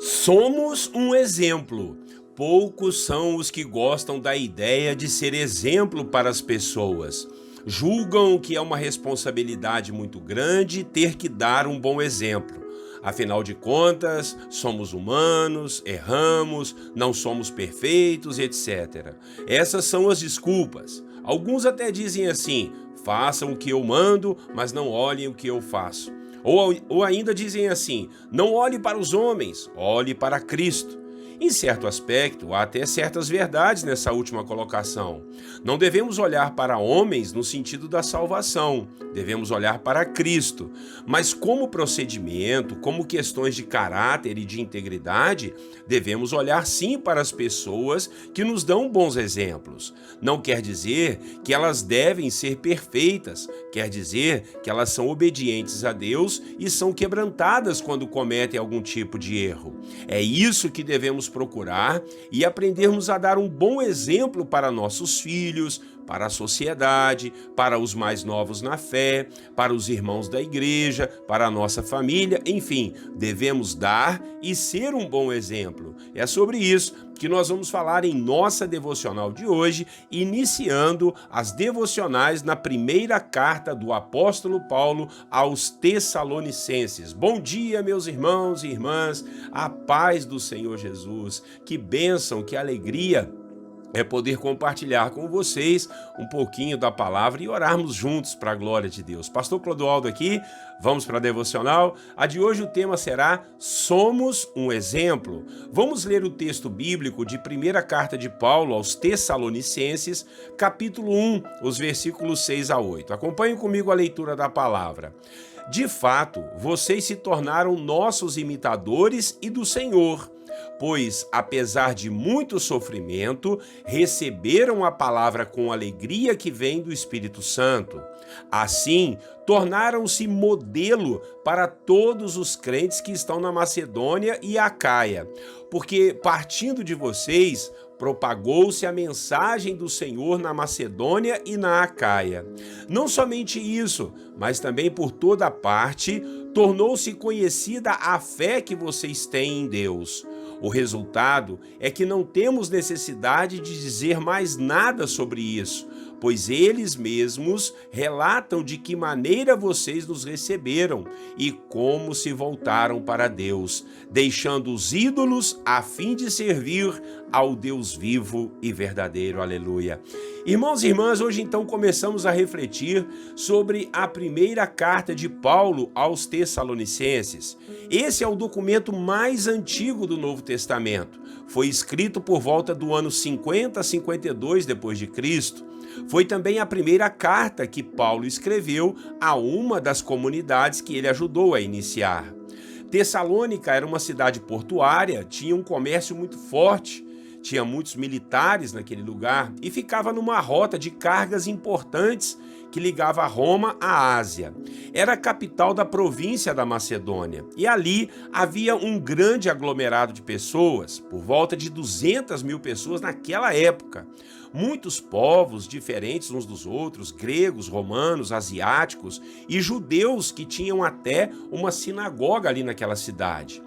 Somos um exemplo. Poucos são os que gostam da ideia de ser exemplo para as pessoas. Julgam que é uma responsabilidade muito grande ter que dar um bom exemplo. Afinal de contas, somos humanos, erramos, não somos perfeitos, etc. Essas são as desculpas. Alguns até dizem assim: façam o que eu mando, mas não olhem o que eu faço. Ou ainda dizem assim: não olhe para os homens, olhe para Cristo. Em certo aspecto, há até certas verdades nessa última colocação. Não devemos olhar para homens no sentido da salvação, devemos olhar para Cristo. Mas como procedimento, como questões de caráter e de integridade, devemos olhar sim para as pessoas que nos dão bons exemplos. Não quer dizer que elas devem ser perfeitas, quer dizer que elas são obedientes a Deus e são quebrantadas quando cometem algum tipo de erro. É isso que devemos procurar e aprendermos a dar um bom exemplo para nossos filhos, para a sociedade, para os mais novos na fé, para os irmãos da igreja, para a nossa família, enfim, devemos dar e ser um bom exemplo. É sobre isso que nós vamos falar em nossa devocional de hoje, iniciando as devocionais na primeira carta do apóstolo Paulo aos Tessalonicenses. Bom dia, meus irmãos e irmãs, a paz do Senhor Jesus, que bênção, que alegria é poder compartilhar com vocês um pouquinho da palavra e orarmos juntos para a glória de Deus. Pastor Clodoaldo aqui, vamos para a devocional. A de hoje o tema será Somos um Exemplo. Vamos ler o texto bíblico de primeira carta de Paulo aos Tessalonicenses, capítulo 1, os versículos 6 a 8. Acompanhem comigo a leitura da palavra. De fato, vocês se tornaram nossos imitadores e do Senhor, pois, apesar de muito sofrimento, receberam a palavra com alegria que vem do Espírito Santo. Assim, tornaram-se modelo para todos os crentes que estão na Macedônia e Acaia, porque, partindo de vocês, propagou-se a mensagem do Senhor na Macedônia e na Acaia. Não somente isso, mas também por toda parte, tornou-se conhecida a fé que vocês têm em Deus. O resultado é que não temos necessidade de dizer mais nada sobre isso, pois eles mesmos relatam de que maneira vocês nos receberam e como se voltaram para Deus, deixando os ídolos a fim de servir ao Deus vivo e verdadeiro. Aleluia. Irmãos e irmãs, hoje então começamos a refletir sobre a primeira carta de Paulo aos Tessalonicenses. Esse é o documento mais antigo do Novo Testamento. Foi escrito por volta do ano 50 a 52 depois de Cristo. Foi também a primeira carta que Paulo escreveu a uma das comunidades que ele ajudou a iniciar. Tessalônica era uma cidade portuária, tinha um comércio muito forte, tinha muitos militares naquele lugar e ficava numa rota de cargas importantes que ligava Roma à Ásia. Era a capital da província da Macedônia e ali havia um grande aglomerado de pessoas, por volta de 200 mil pessoas naquela época. Muitos povos diferentes uns dos outros, gregos, romanos, asiáticos e judeus que tinham até uma sinagoga ali naquela cidade.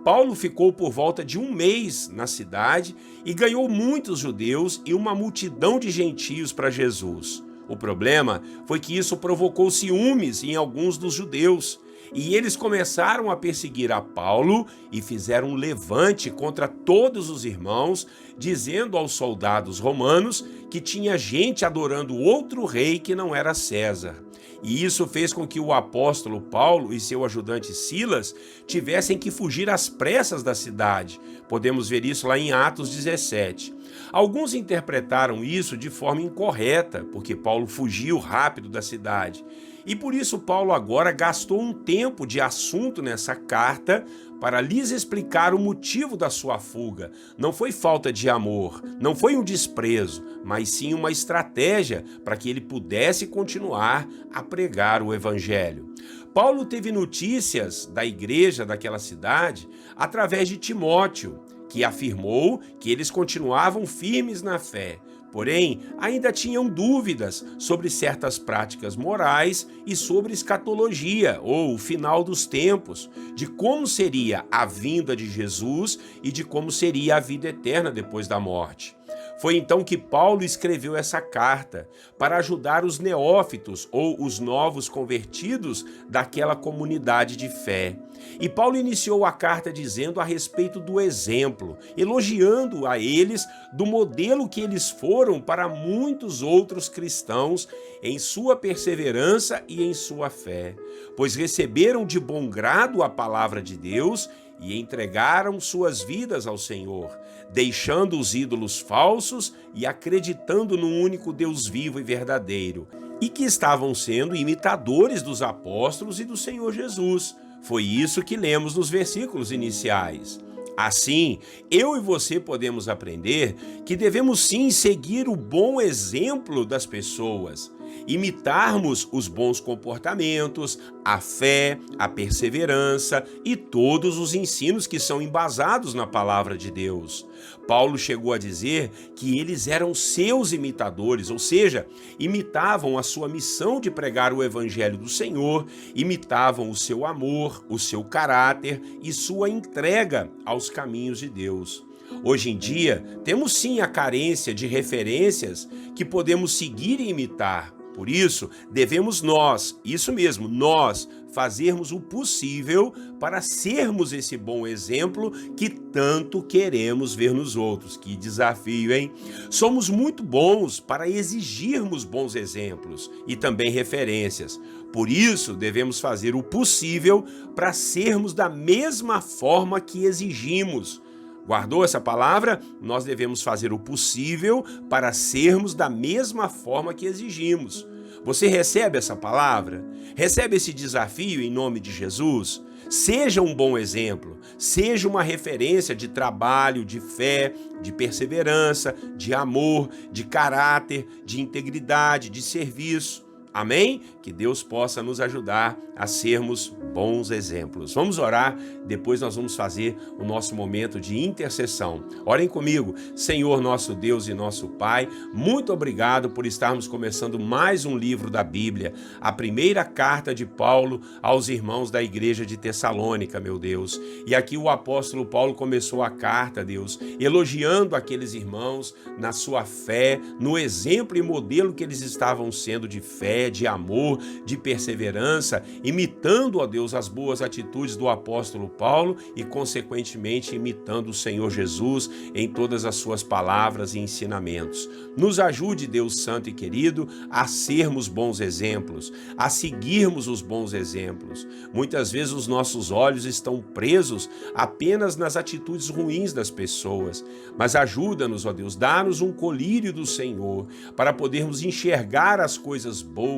Paulo ficou por volta de um mês na cidade e ganhou muitos judeus e uma multidão de gentios para Jesus. O problema foi que isso provocou ciúmes em alguns dos judeus, e eles começaram a perseguir a Paulo e fizeram um levante contra todos os irmãos, dizendo aos soldados romanos que tinha gente adorando outro rei que não era César. E isso fez com que o apóstolo Paulo e seu ajudante Silas tivessem que fugir às pressas da cidade. Podemos ver isso lá em Atos 17. Alguns interpretaram isso de forma incorreta, porque Paulo fugiu rápido da cidade. E por isso Paulo agora gastou um tempo de assunto nessa carta para lhes explicar o motivo da sua fuga. Não foi falta de amor, não foi um desprezo, mas sim uma estratégia para que ele pudesse continuar a pregar o evangelho. Paulo teve notícias da igreja daquela cidade através de Timóteo, que afirmou que eles continuavam firmes na fé. Porém, ainda tinham dúvidas sobre certas práticas morais e sobre escatologia, ou o final dos tempos, de como seria a vinda de Jesus e de como seria a vida eterna depois da morte. Foi então que Paulo escreveu essa carta para ajudar os neófitos ou os novos convertidos daquela comunidade de fé. E Paulo iniciou a carta dizendo a respeito do exemplo, elogiando a eles do modelo que eles foram para muitos outros cristãos em sua perseverança e em sua fé, pois receberam de bom grado a palavra de Deus e entregaram suas vidas ao Senhor, deixando os ídolos falsos e acreditando no único Deus vivo e verdadeiro, e que estavam sendo imitadores dos apóstolos e do Senhor Jesus. Foi isso que lemos nos versículos iniciais. Assim, eu e você podemos aprender que devemos sim seguir o bom exemplo das pessoas, imitarmos os bons comportamentos, a fé, a perseverança e todos os ensinos que são embasados na palavra de Deus. Paulo chegou a dizer que eles eram seus imitadores, ou seja, imitavam a sua missão de pregar o evangelho do Senhor, imitavam o seu amor, o seu caráter e sua entrega aos caminhos de Deus. Hoje em dia, temos sim a carência de referências que podemos seguir e imitar. Por isso, devemos nós, isso mesmo, nós, fazermos o possível para sermos esse bom exemplo que tanto queremos ver nos outros. Que desafio, hein? Somos muito bons para exigirmos bons exemplos e também referências. Por isso, devemos fazer o possível para sermos da mesma forma que exigimos. Guardou essa palavra? Nós devemos fazer o possível para sermos da mesma forma que exigimos. Você recebe essa palavra? Recebe esse desafio em nome de Jesus? Seja um bom exemplo, seja uma referência de trabalho, de fé, de perseverança, de amor, de caráter, de integridade, de serviço. Amém? Que Deus possa nos ajudar a sermos bons exemplos. Vamos orar, depois nós vamos fazer o nosso momento de intercessão. Orem comigo. Senhor, nosso Deus e nosso Pai, muito obrigado por estarmos começando mais um livro da Bíblia, a primeira carta de Paulo aos irmãos da igreja de Tessalônica, meu Deus. E aqui o apóstolo Paulo começou a carta, Deus, elogiando aqueles irmãos na sua fé, no exemplo e modelo que eles estavam sendo de fé, de amor, de perseverança, imitando, ó Deus, as boas atitudes do apóstolo Paulo e, consequentemente, imitando o Senhor Jesus em todas as suas palavras e ensinamentos. Nos ajude, Deus Santo e querido, a sermos bons exemplos, a seguirmos os bons exemplos. Muitas vezes os nossos olhos estão presos apenas nas atitudes ruins das pessoas, mas ajuda-nos, ó Deus, dá-nos um colírio do Senhor para podermos enxergar as coisas boas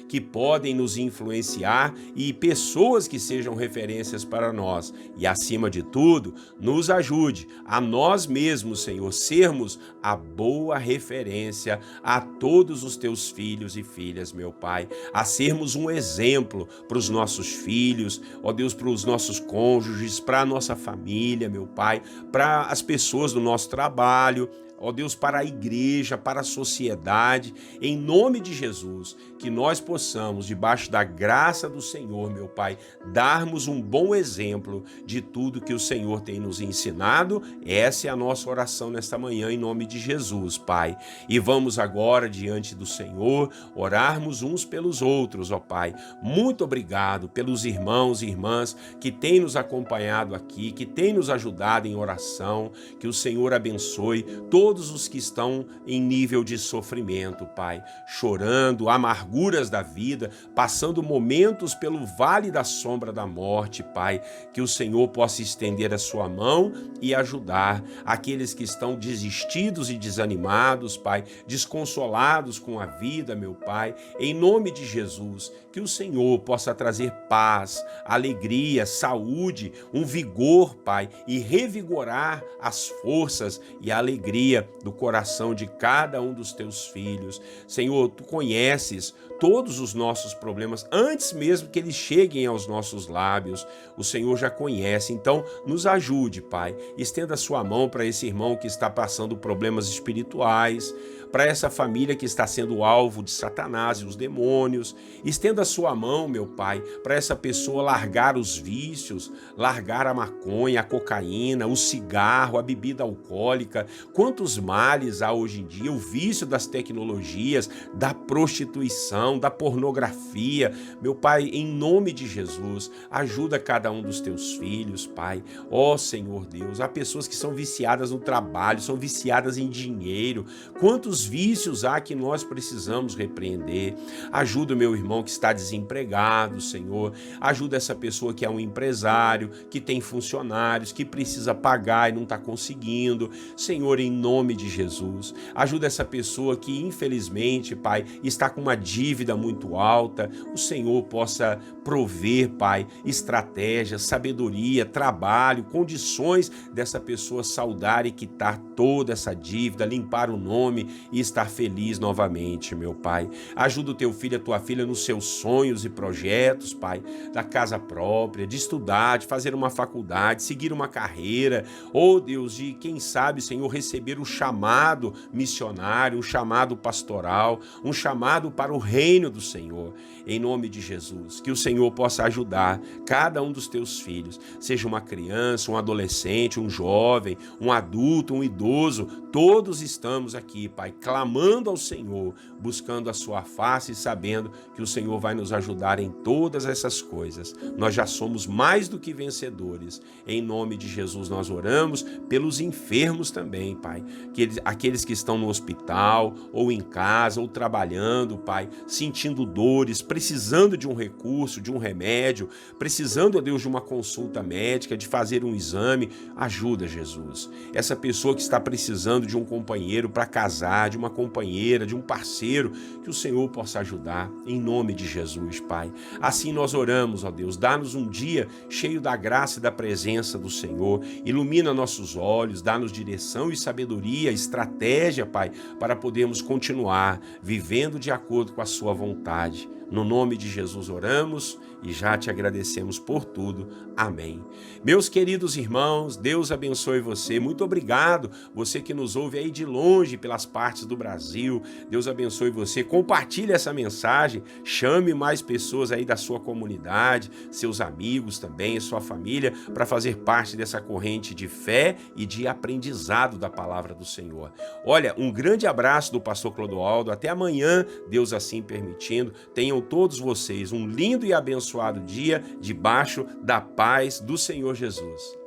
que podem nos influenciar e pessoas que sejam referências para nós. E, acima de tudo, nos ajude a nós mesmos, Senhor, sermos a boa referência a todos os teus filhos e filhas, meu Pai, a sermos um exemplo para os nossos filhos, ó Deus, para os nossos cônjuges, para a nossa família, meu Pai, para as pessoas do nosso trabalho, ó Deus, para a igreja, para a sociedade, em nome de Jesus, que nós possamos, debaixo da graça do Senhor, meu Pai, darmos um bom exemplo de tudo que o Senhor tem nos ensinado. Essa é a nossa oração nesta manhã, em nome de Jesus, Pai. E vamos agora, diante do Senhor, orarmos uns pelos outros, ó Pai. Muito obrigado pelos irmãos e irmãs que têm nos acompanhado aqui, que têm nos ajudado em oração, que o Senhor abençoe todos os que estão em nível de sofrimento, Pai, chorando, amarguras da vida, passando momentos pelo vale da sombra da morte, Pai, que o Senhor possa estender a sua mão e ajudar aqueles que estão desistidos e desanimados, Pai, desconsolados com a vida, meu Pai, em nome de Jesus, que o Senhor possa trazer paz, alegria, saúde, um vigor, Pai, e revigorar as forças e a alegria sabedoria do coração de cada um dos teus filhos. Senhor, tu conheces todos os nossos problemas antes mesmo que eles cheguem aos nossos lábios. O Senhor já conhece, então nos ajude, Pai. Estenda a sua mão para esse irmão que está passando problemas espirituais, para essa família que está sendo alvo de Satanás e os demônios. Estenda a sua mão, meu Pai, para essa pessoa largar os vícios, largar a maconha, a cocaína, o cigarro, a bebida alcoólica. Quantos males há hoje em dia, o vício das tecnologias, da prostituição, da pornografia. Meu Pai, em nome de Jesus, ajuda cada um dos teus filhos, Pai. Ó Senhor Deus, há pessoas que são viciadas no trabalho, são viciadas em dinheiro. Quantos vícios há que nós precisamos repreender? Ajuda o meu irmão que está desempregado, Senhor. Ajuda essa pessoa que é um empresário, que tem funcionários, que precisa pagar e não está conseguindo. Senhor, em nome de Jesus, ajuda essa pessoa que, infelizmente, Pai, está com uma dívida muito alta. O Senhor possa prover, Pai, estratégias, sabedoria, trabalho, condições dessa pessoa saldar e quitar toda essa dívida, limpar o nome e estar feliz novamente, meu Pai. Ajuda o teu filho, a tua filha nos seus sonhos e projetos, Pai, da casa própria, de estudar, de fazer uma faculdade, seguir uma carreira, oh Deus, de quem sabe, Senhor, receber um chamado missionário, um chamado pastoral, um chamado para o reino do Senhor. Em nome de Jesus, que o Senhor possa ajudar cada um dos teus filhos, seja uma criança, um adolescente, um jovem, um adulto, um idoso, todos estamos aqui, Pai, clamando ao Senhor, buscando a sua face e sabendo que o Senhor vai nos ajudar em todas essas coisas. Nós já somos mais do que vencedores. Em nome de Jesus nós oramos pelos enfermos também, Pai, aqueles que estão no hospital, ou em casa, ou trabalhando, Pai, sentindo dores, precisando de um recurso, de um remédio, precisando, ó Deus, de uma consulta médica, de fazer um exame. Ajuda, Jesus. Essa pessoa que está precisando de um companheiro para casar, de uma companheira, de um parceiro, que o Senhor possa ajudar, em nome de Jesus, Pai. Assim nós oramos, ó Deus, dá-nos um dia cheio da graça e da presença do Senhor, ilumina nossos olhos, dá-nos direção e sabedoria, estratégia, Pai, para podermos continuar vivendo de acordo com a sua vontade. No nome de Jesus oramos e já te agradecemos por tudo. Amém. Meus queridos irmãos, Deus abençoe você. Muito obrigado, você que nos ouve aí de longe, pelas partes do Brasil. Deus abençoe você. Compartilhe essa mensagem, chame mais pessoas aí da sua comunidade, seus amigos também, sua família, para fazer parte dessa corrente de fé e de aprendizado da palavra do Senhor. Olha, um grande abraço do pastor Clodoaldo. Até amanhã, Deus assim permitindo. Tenham todos vocês um lindo e abençoado dia debaixo da paz do Senhor Jesus.